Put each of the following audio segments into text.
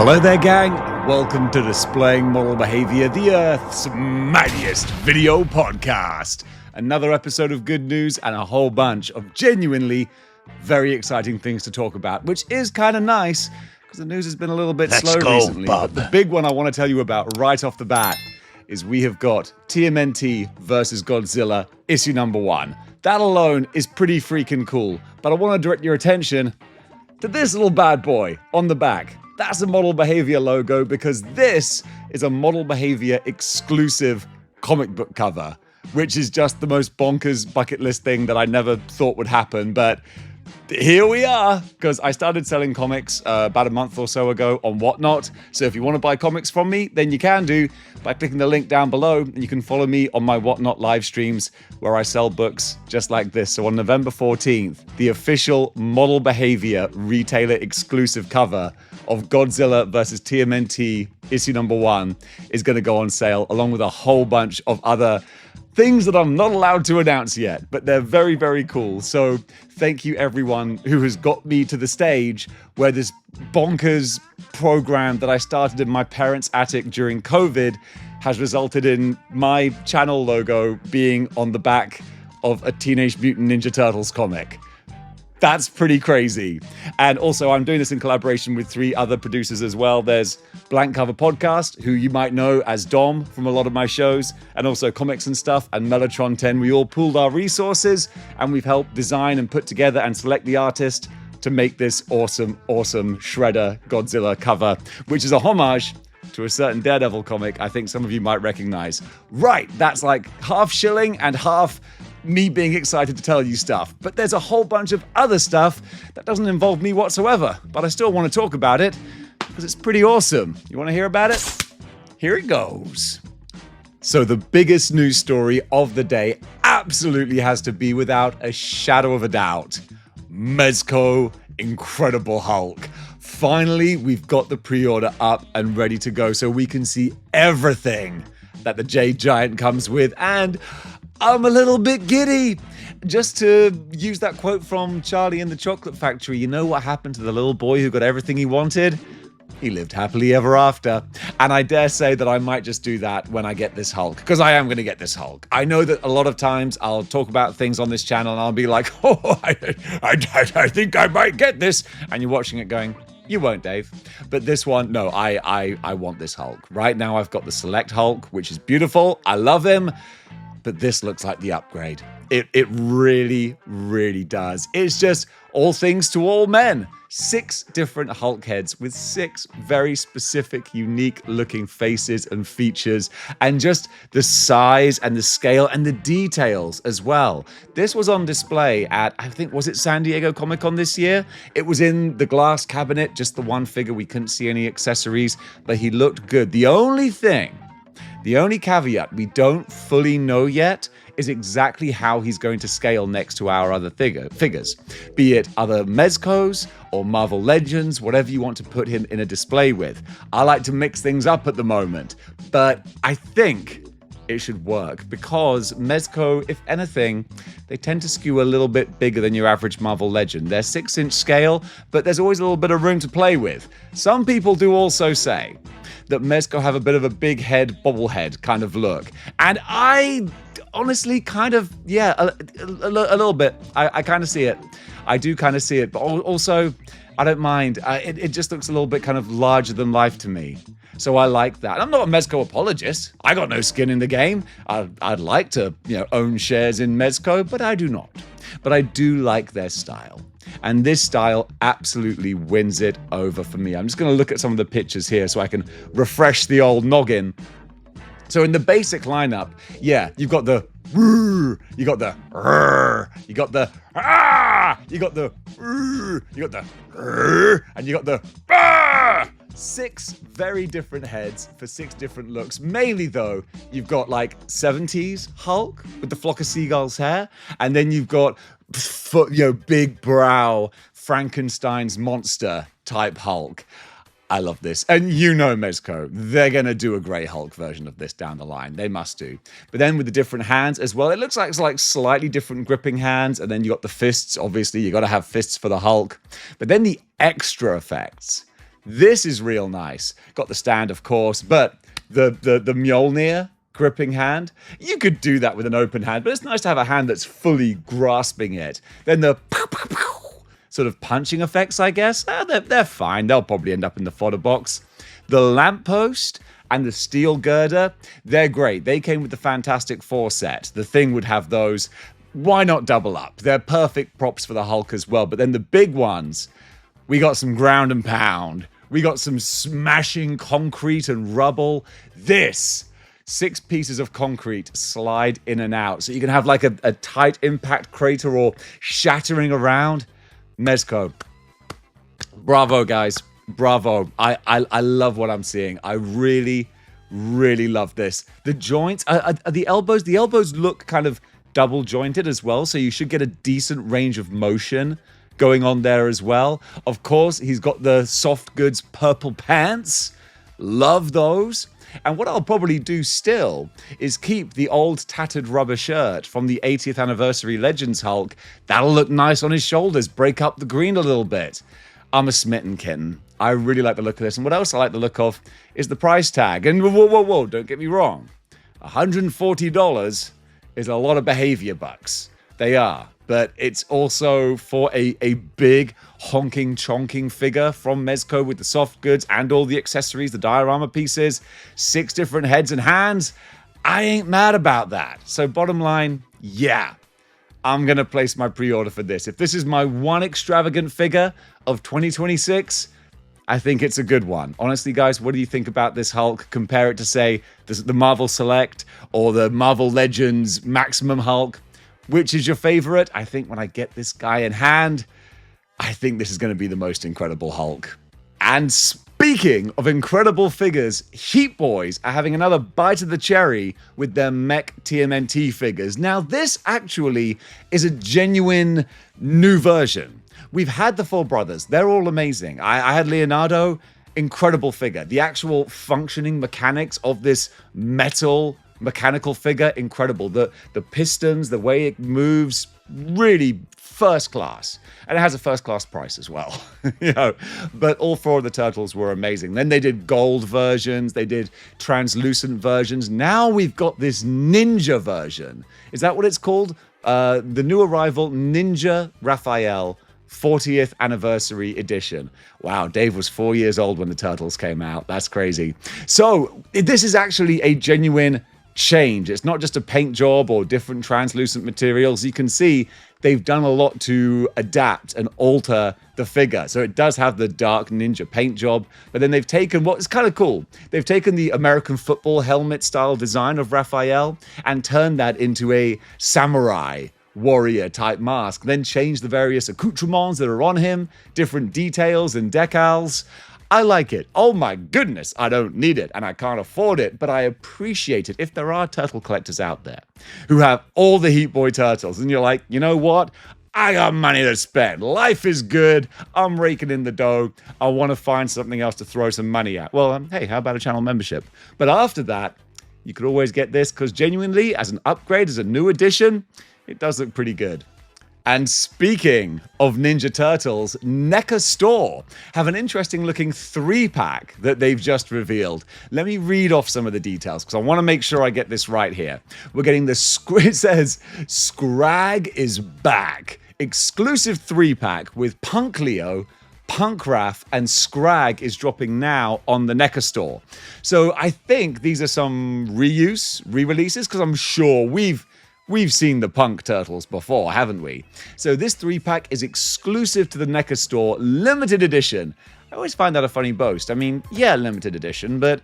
Hello there, gang. Welcome to Displaying-Model-Behaviour, the Earth's mightiest video podcast. Another episode of good news and a whole bunch of genuinely very exciting things to talk about, which is kind of nice because the news has been a little bit slow recently. But the big one I want to tell you about right off the bat is we have got TMNT versus Godzilla, issue number 1. That alone is pretty freaking cool, but I want to direct your attention to this little bad boy on the back. That's a Model Behavior logo because this is a Model Behavior exclusive comic book cover, which is just the most bonkers bucket list thing that I never thought would happen. But here we are, because I started selling comics about a month or so ago on Whatnot. So if you want to buy comics from me, then you can do by clicking the link down below, and you can follow me on my Whatnot live streams where I sell books just like this. So on November 14th, the official Model Behavior retailer exclusive cover of Godzilla vs. TMNT issue number 1 is going to go on sale, along with a whole bunch of other things that I'm not allowed to announce yet, but they're very, very cool. So thank you everyone who has got me to the stage where this bonkers program that I started in my parents' attic during COVID has resulted in my channel logo being on the back of a Teenage Mutant Ninja Turtles comic. That's pretty crazy. And also, I'm doing this in collaboration with 3 other producers as well. There's Blank Cover Podcast, who you might know as Dom from a lot of my shows, and also Comics and Stuff, and Mellotron 10. We all pooled our resources, and we've helped design and put together and select the artist to make this awesome, awesome Shredder Godzilla cover, which is a homage to a certain Daredevil comic I think some of you might recognize. Right, that's like half shilling and half me being excited to tell you stuff. But there's a whole bunch of other stuff that doesn't involve me whatsoever. But I still want to talk about it because it's pretty awesome. You want to hear about it? Here it goes. So the biggest news story of the day absolutely has to be, without a shadow of a doubt, Mezco Incredible Hulk. Finally, we've got the pre-order up and ready to go so we can see everything that the Jade Giant comes with, and I'm a little bit giddy. Just to use that quote from Charlie and the Chocolate Factory, you know what happened to the little boy who got everything he wanted? He lived happily ever after. And I dare say that I might just do that when I get this Hulk, because I am going to get this Hulk. I know that a lot of times I'll talk about things on this channel and I'll be like, oh, I think I might get this. And you're watching it going, you won't, Dave. But this one, no, I want this Hulk. Right now I've got the Select Hulk, which is beautiful. I love him. But this looks like the upgrade. It really, really does. It's just all things to all men. 6 different Hulk heads with 6 very specific, unique looking faces and features, and just the size and the scale and the details as well. This was on display at, I think, was it San Diego Comic-Con this year? It was in the glass cabinet, just the one figure. We couldn't see any accessories, but he looked good. The only caveat we don't fully know yet is exactly how he's going to scale next to our other figures, be it other Mezcos or Marvel Legends, whatever you want to put him in a display with. I like to mix things up at the moment, but I think it should work because Mezco, if anything, they tend to skew a little bit bigger than your average Marvel Legend. They're 6-inch scale, but there's always a little bit of room to play with. Some people do also say that Mezco have a bit of a big head, bobblehead kind of look. And I honestly kind of, yeah, a little bit. I kind of see it. I do kind of see it, but also I don't mind. It just looks a little bit kind of larger than life to me. So I like that. I'm not a Mezco apologist. I got no skin in the game. I'd like to, own shares in Mezco, but I do not. But I do like their style. And this style absolutely wins it over for me. I'm just going to look at some of the pictures here so I can refresh the old noggin. So in the basic lineup, yeah, you've got the you got the you got the you got the you got the and you got the 6 very different heads for 6 different looks. Mainly though, you've got like 70s Hulk with the flock of seagulls hair, and then you've got big brow Frankenstein's monster type Hulk. I love this. And Mezco, they're going to do a Grey Hulk version of this down the line. They must do. But then with the different hands as well, it looks like it's like slightly different gripping hands. And then you got the fists. Obviously, you got to have fists for the Hulk. But then the extra effects. This is real nice. Got the stand, of course, but the Mjolnir gripping hand, you could do that with an open hand, but it's nice to have a hand that's fully grasping it. Then the pow, pow, pow, sort of punching effects, I guess, they're fine. They'll probably end up in the fodder box. The lamppost and the steel girder, they're great. They came with the Fantastic Four set. The Thing would have those. Why not double up? They're perfect props for the Hulk as well. But then the big ones, we got some ground and pound. We got some smashing concrete and rubble. This 6 pieces of concrete slide in and out. So you can have like a tight impact crater or shattering around. Mezco. Bravo, guys. Bravo. I love what I'm seeing. I really, really love this. The joints, the elbows look kind of double jointed as well. So you should get a decent range of motion going on there as well. Of course, he's got the soft goods purple pants. Love those. And what I'll probably do still is keep the old tattered rubber shirt from the 80th anniversary Legends Hulk. That'll look nice on his shoulders, break up the green a little bit. I'm a smitten kitten. I really like the look of this. And what else I like the look of is the price tag. And whoa, don't get me wrong. $140 is a lot of behavior bucks. They are. But it's also for a big honking chonking figure from Mezco with the soft goods and all the accessories, the diorama pieces, 6 different heads and hands. I ain't mad about that. So bottom line, yeah, I'm going to place my pre-order for this. If this is my one extravagant figure of 2026, I think it's a good one. Honestly, guys, what do you think about this Hulk? Compare it to, say, the Marvel Select or the Marvel Legends Maximum Hulk. Which is your favorite? I think when I get this guy in hand, I think this is going to be the most incredible Hulk. And speaking of incredible figures, Heat Boys are having another bite of the cherry with their Mecha TMNT figures. Now, this actually is a genuine new version. We've had the 4 brothers. They're all amazing. I had Leonardo, incredible figure. The actual functioning mechanics of this metal mechanical figure, incredible. The pistons, the way it moves, really first class. And it has a first class price as well. But all 4 of the turtles were amazing. Then they did gold versions, they did translucent versions. Now we've got this ninja version. Is that what it's called? The new arrival Ninja Raphael 40th anniversary edition. Wow, Dave was 4 years old when the turtles came out. That's crazy. So this is actually a genuine change. It's not just a paint job or different translucent materials. You can see they've done a lot to adapt and alter the figure. So it does have the dark ninja paint job, but then they've taken what is kind of cool. They've taken the American football helmet style design of Raphael and turned that into a samurai warrior type mask, then changed the various accoutrements that are on him, different details and decals. I like it. Oh my goodness, I don't need it and I can't afford it, but I appreciate it. If there are turtle collectors out there who have all the Heat Boy turtles and you're like, you know what? I got money to spend. Life is good. I'm raking in the dough. I want to find something else to throw some money at. Well, hey, how about a channel membership? But after that, you could always get this because genuinely, as an upgrade, as a new addition, it does look pretty good. And speaking of Ninja Turtles, Neca Store have an interesting looking 3-pack that they've just revealed. Let me read off some of the details because I want to make sure I get this right here. We're getting the, it says, Scrag is back. Exclusive 3-pack with Punk Leo, Punk Raph, and Scrag is dropping now on the Neca Store. So I think these are some re-releases because I'm sure we've seen the Punk Turtles before, haven't we? So this 3-pack is exclusive to the Neca Store, limited edition. I always find that a funny boast. I mean, yeah, limited edition, but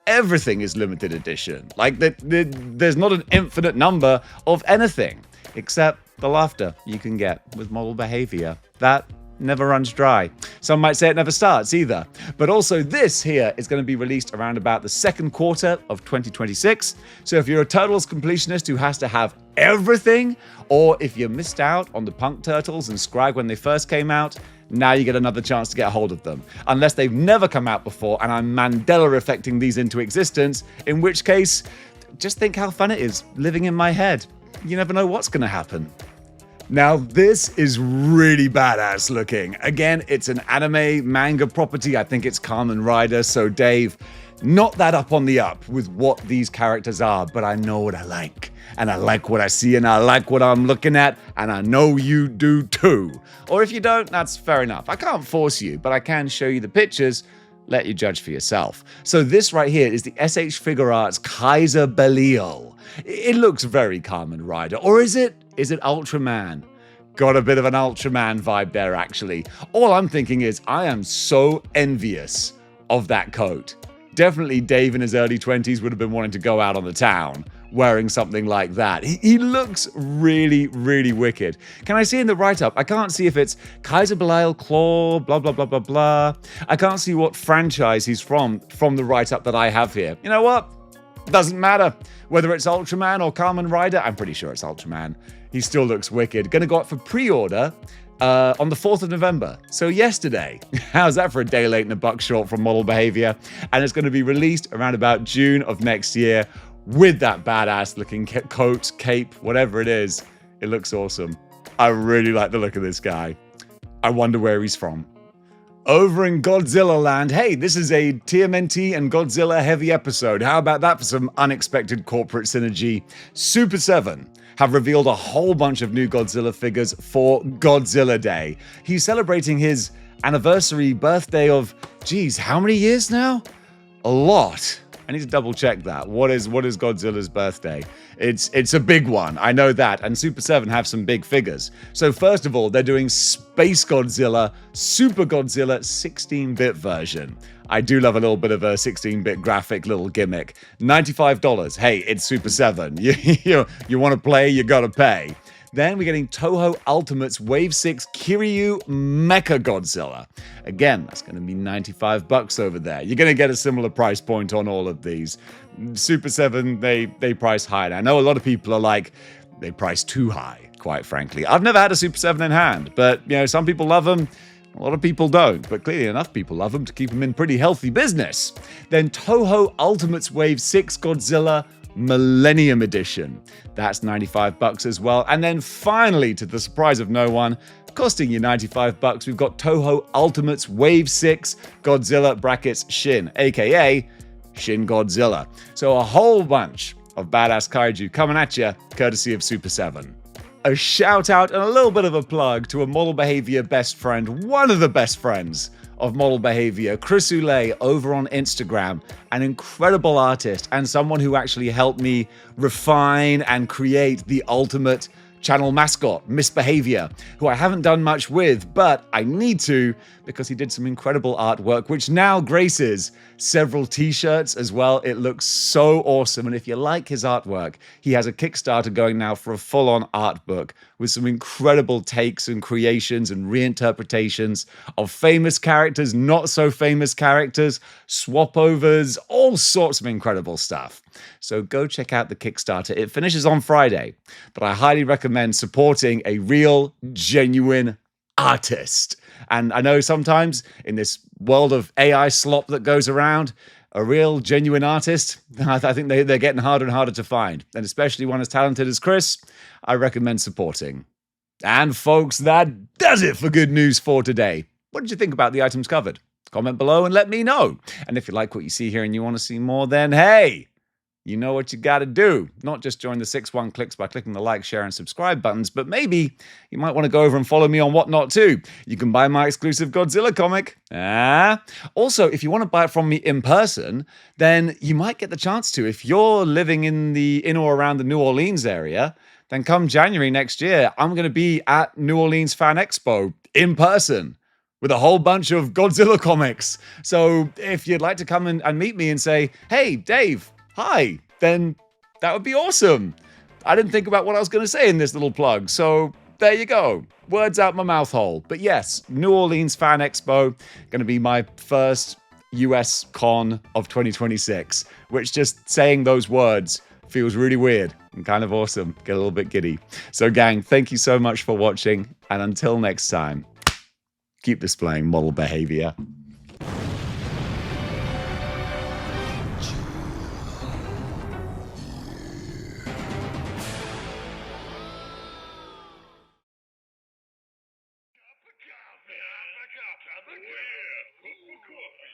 everything is limited edition. Like, there's not an infinite number of anything, except the laughter you can get with model behavior. That never runs dry. Some might say it never starts either. But also this here is going to be released around about the second quarter of 2026. So if you're a Turtles completionist who has to have everything, or if you missed out on the Punk Turtles and Scrag when they first came out, now you get another chance to get a hold of them. Unless they've never come out before and I'm Mandela affecting these into existence, in which case, just think how fun it is living in my head. You never know what's going to happen. Now, this is really badass looking. Again, it's an anime manga property. I think it's Kamen Rider. So, Dave, not that up on the up with what these characters are, but I know what I like. And I like what I see, and I like what I'm looking at, and I know you do too. Or if you don't, that's fair enough. I can't force you, but I can show you the pictures. Let you judge for yourself. So this right here is the SH Figure Arts Kaiser Belial. It looks very Kamen Rider. Or is it? Is it Ultraman? Got a bit of an Ultraman vibe there, actually. All I'm thinking is I am so envious of that coat. Definitely Dave in his early 20s would have been wanting to go out on the town wearing something like that. He looks really, really wicked. Can I see in the write-up? I can't see if it's Kaiser Belial Claw, blah, blah, blah, blah, blah. I can't see what franchise he's from the write-up that I have here. You know what? Doesn't matter. Whether it's Ultraman or Kamen Rider, I'm pretty sure it's Ultraman. He still looks wicked. Gonna go out for pre-order on the 4th of November. So yesterday. How's that for a day late and a buck short from Model Behaviour? And it's going to be released around about June of next year with that badass looking coat, cape, whatever it is. It looks awesome. I really like the look of this guy. I wonder where he's from. Over in Godzilla land, hey, this is a TMNT and Godzilla heavy episode. How about that for some unexpected corporate synergy? Super 7 have revealed a whole bunch of new Godzilla figures for Godzilla Day. He's celebrating his anniversary birthday of, geez, how many years now? A lot. I need to double check that. What is Godzilla's birthday? It's a big one, I know that, and Super 7 have some big figures. So first of all, they're doing Space Godzilla, Super Godzilla 16-bit version. I do love a little bit of a 16-bit graphic little gimmick. $95. Hey, it's Super 7. You want to play, you gotta pay. Then we're getting Toho Ultimate's Wave 6 Kiryu Mecha Godzilla. Again, that's going to be $95 over there. You're going to get a similar price point on all of these. Super 7, they price high. And I know a lot of people are like, they price too high, quite frankly. I've never had a Super 7 in hand, but some people love them. A lot of people don't, but clearly enough people love them to keep them in pretty healthy business. Then Toho Ultimate's Wave 6 Godzilla Millennium Edition. That's $95 as well. And then finally, to the surprise of no one, costing you $95, we've got Toho Ultimate's Wave 6 Godzilla brackets Shin, aka Shin Godzilla. So a whole bunch of badass kaiju coming at you, courtesy of Super 7. A shout out and a little bit of a plug to a Model Behaviour best friend, one of the best friends of Model Behaviour, Chris Ulay over on Instagram, an incredible artist and someone who actually helped me refine and create the ultimate channel mascot, Misbehavior, who I haven't done much with, but I need to because he did some incredible artwork, which now graces several t-shirts as well. It looks so awesome. And if you like his artwork, he has a Kickstarter going now for a full-on art book with some incredible takes and creations and reinterpretations of famous characters, not so famous characters, swap overs, all sorts of incredible stuff. So go check out the Kickstarter. It finishes on Friday, but I highly recommend supporting a real, genuine artist. And I know sometimes in this world of AI slop that goes around, a real, genuine artist, I think they're getting harder and harder to find. And especially one as talented as Chris, I recommend supporting. And folks, that does it for Good News for today. What did you think about the items covered? Comment below and let me know. And if you like what you see here and you want to see more, then hey, you know what you got to do. Not just join the 6-1 clicks by clicking the like, share, and subscribe buttons, but maybe you might want to go over and follow me on Whatnot too. You can buy my exclusive Godzilla comic. Also, if you want to buy it from me in person, then you might get the chance to. If you're living in or around the New Orleans area, then come January next year, I'm going to be at New Orleans Fan Expo in person with a whole bunch of Godzilla comics. So if you'd like to come and meet me and say, hey, Dave, hi, then that would be awesome. I didn't think about what I was going to say in this little plug, so there you go. Words out my mouth hole. But yes, New Orleans Fan Expo, going to be my first US con of 2026, which just saying those words feels really weird and kind of awesome. Get a little bit giddy. So gang, thank you so much for watching, and until next time, keep displaying model behavior. Mecha. Oh yeah, hook for coffee.